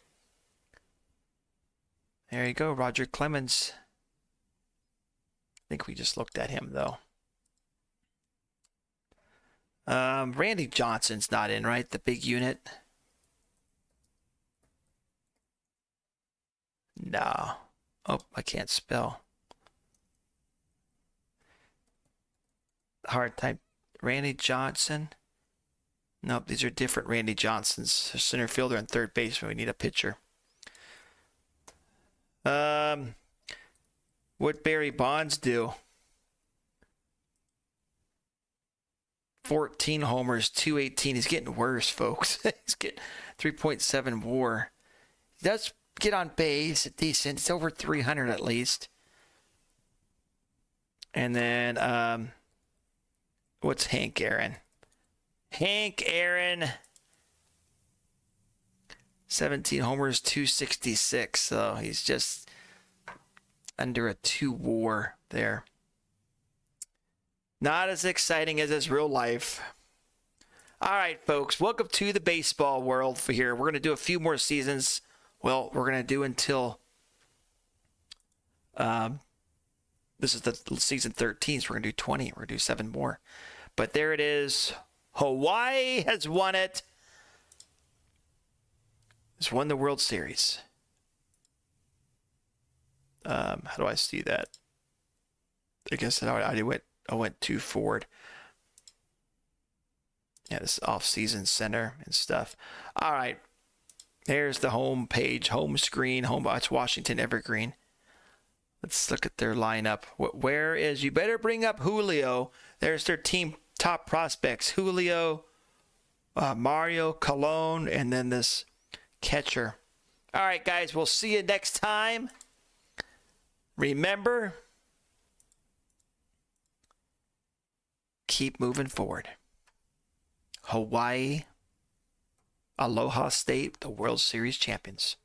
There you go, Roger Clemens. I think we just looked at him, though. Randy Johnson's not in, right? The big unit. No. Oh, I can't spell. Hard type. Randy Johnson. Nope, these are different Randy Johnsons. Center fielder and third baseman. We need a pitcher. What Barry Bonds do? 14 homers, 218. He's getting worse, folks. He's getting 3.7 WAR. He does get on base, decent. It's over 300 at least. And then, what's Hank Aaron? Hank Aaron, 17 homers, 266. So he's just under a 2 WAR there. Not as exciting as his real life. All right, folks. Welcome to the baseball world for here. We're going to do a few more seasons. Well, we're going to do until this is the season 13, so we're going to do 20. We're going to do 7 more. But there it is. Hawaii has won it. Has won the World Series. How do I see that? I guess I went too forward. Yeah, this off-season center and stuff. All right. There's the home page, home screen, home. It's Washington Evergreen. Let's look at their lineup. Where is? You better bring up Julio. There's their team top prospects. Julio, Mario, Colon, and then this catcher. All right, guys. We'll see you next time. Remember, keep moving forward. Hawaii, Aloha State, the World Series champions.